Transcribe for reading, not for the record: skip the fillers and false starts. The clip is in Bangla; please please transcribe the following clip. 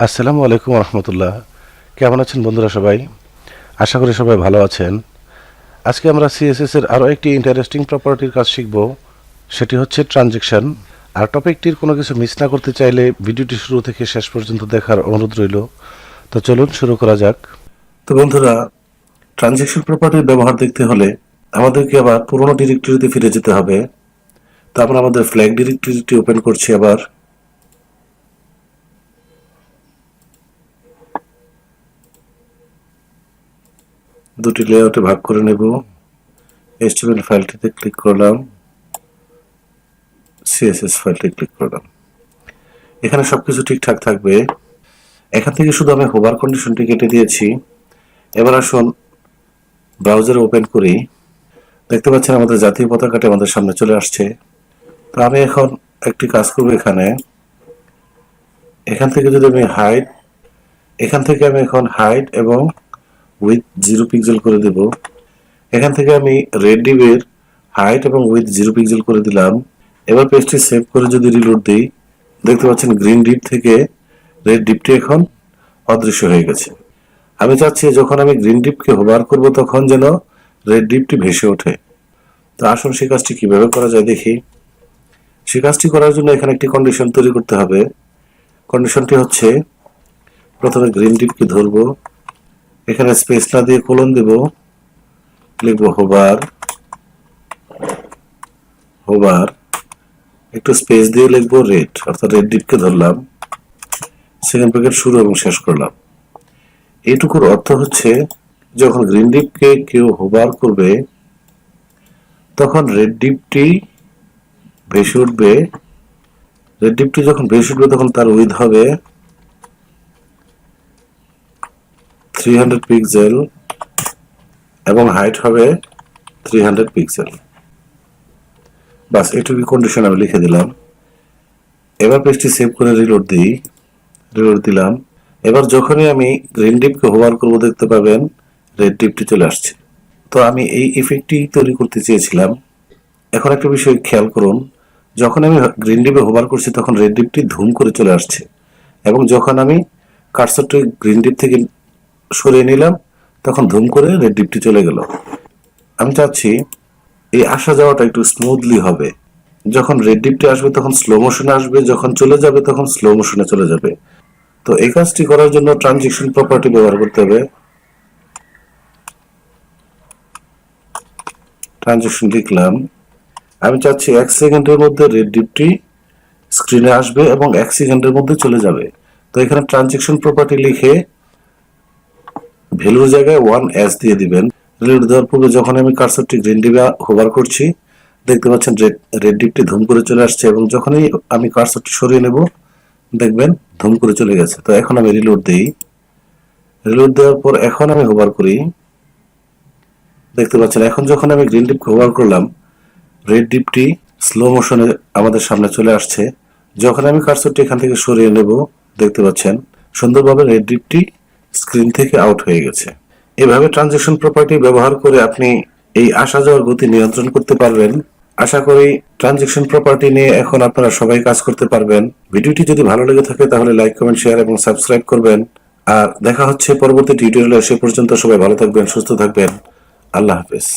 আসসালামু আলাইকুম রহমতুল্লাহ। কেমন আছেন বন্ধুরা সবাই? আশা করি সবাই ভালো আছেন। আজকে আমরা সিএসএস এর আরও একটি ইন্টারেস্টিং প্রপার্টির কাজ শিখব, সেটি হচ্ছে ট্রানজেকশন। আর টপিকটির কোনো কিছু মিস না করতে চাইলে ভিডিওটি শুরু থেকে শেষ পর্যন্ত দেখার অনুরোধ রইল। তো চলুন শুরু করা যাক। তো বন্ধুরা, ট্রানজেকশন প্রপার্টির ব্যবহার দেখতে হলে আমাদেরকে আবার পুরোনো ডিরেক্টরিতে ফিরে যেতে হবে। তো আমরা আমাদের ফ্ল্যাগ ডিরেক্টরিটি ওপেন করছি। আবার দুটি লেআউটে ভাগ করে নেব। HTML ফাইলটিতে ক্লিক করলাম, CSS ফাইলটি ক্লিক করলাম। এখানে সবকিছু ঠিকঠাক থাকবে। এখান থেকে শুধু আমি হোভার কন্ডিশনটি কেটে দিয়েছি। এবার আসুন ব্রাউজারে ওপেন করি। দেখতে পাচ্ছেন আমাদের জাতীয় পতাকাটি আমাদের সামনে চলে আসছে। তো আমি এখন একটি কাজ করব। এখান থেকে যদি আমি এখান থেকে আমি এখন হাইট এবং উইথ 0 পিক্সেল করে দেব। এখান থেকে আমি রেড ডিপের হাইট এবং উইথ 0 পিক্সেল করে দিলাম। এবার পেজটি সেভ করে যদি রিলোড দিই, দেখতে পাচ্ছেন গ্রিন ডিপ থেকে রেড ডিপটি এখন অদৃশ্য হয়ে গেছে। আমি চাচ্ছি যখন আমি গ্রিন ডিপকে হোভার করব তখন যেন রেড ডিপটি ভেসে ওঠে। তো আসুন সেই কাজটি কিভাবে করা যায় দেখি। সেই কাজটি করার জন্য এখানে একটি কন্ডিশন তৈরি করতে হবে। কন্ডিশনটি হচ্ছে, প্রথমে গ্রিন ডিপকে ধরব, এখানে স্পেস না দিয়ে কোলন দেব, লিখব হোভার, একটু স্পেস দিয়ে লিখব রেড, অর্থাৎ রেড ডিপকে ধরলাম, সেকেন্ড ব্র্যাকেট শুরু এবং শেষ করলাম। এইটুকুর অর্থ হচ্ছে যখন গ্রিন ডিপকে কেউ হোভার করবে তখন রেড ডিপটি ভেসে উঠবে। রেড ডিপটি যখন ভেসে উঠবে তখন তার উইডথ হবে 300 পিক্সেল এবং হাইট হবে 300 পিক্সেল। বাস, এটুকু কন্ডিশন আমি লিখে দিলাম। এবার পেজটি সেভ করে রিলোড দিলাম। এবার যখনই আমি গ্রিন ডিপকে হোভার করব দেখতে পাবেন রেড ডিপটি চলে আসছে। তো আমি এই ইফেক্টটি তৈরি করতে চেয়েছিলাম। এখন একটা বিষয় খেয়াল করুন, যখন আমি গ্রিন ডিপে হোভার করছি তখন রেড ডিপটি ধুম করে চলে আসছে, এবং যখন আমি কার্সরটি গ্রিন ডিপ থেকে সরিয়ে নিলাম তখন ধুম করে রেড ডিপটি চলে গেল। আমি চাচ্ছি এই আসা যাওয়াটা একটু স্মুথলি হবে। যখন রেড ডিপটি আসবে তখন স্লো মোশনে আসবে, যখন চলে যাবে তখন স্লো মোশনে চলে যাবে। তো এই কাজটি করার জন্য ট্রানজেকশন প্রপার্টি ব্যবহার করতে হবে। ট্রানজেকশন লিখলাম। আমি চাচ্ছি 1 সেকেন্ডের মধ্যে রেড ডিপটি স্ক্রিনে আসবে এবং 1 সেকেন্ডের মধ্যে চলে যাবে। তো এখানে ট্রানজেকশন প্রপার্টি লিখে ভ্যালুর জায়গায় 1s দিয়ে দিবেন। রিলোড দেওয়ার পূর্বে যখন আমি কার্সরটি গ্রিন ডিপে হোভার করছি দেখতে পাচ্ছেন রেড ডিপটি ধুম করে চলে আসছে, এবং যখনই আমি কার্সরটি সরিয়ে নেব দেখবেন ধুম করে চলে গেছে। তো এখন আমি রিলোড দিই। রিলোড দেওয়ার পর এখন আমি হোভার করি। দেখতে পাচ্ছেন এখন যখন আমি গ্রিন ডিপকে হোভার করলাম রেড ডিপটি স্লো মোশনে আমাদের সামনে চলে আসছে। যখন আমি কার্সরটি এখান থেকে সরিয়ে নেব দেখতে পাচ্ছেন সুন্দরভাবে রেড ডিপটি স্ক্রিন থেকে আউট হয়ে গেছে। এভাবে ট্রানজেকশন প্রপার্টি ব্যবহার করে আপনি এই আসা যাওয়ার গতি নিয়ন্ত্রণ করতে পারবেন। আশা করি ট্রানজেকশন প্রপার্টি নিয়ে এখন আপনারা সবাই কাজ করতে পারবেন। ভিডিওটি যদি ভালো লেগে থাকে তাহলে লাইক, কমেন্ট, শেয়ার এবং সাবস্ক্রাইব করবেন। আর দেখা হচ্ছে পরবর্তী টিউটোরিয়ালে। সে পর্যন্ত সবাই ভালো থাকবেন, সুস্থ থাকবেন। আল্লাহ হাফেজ।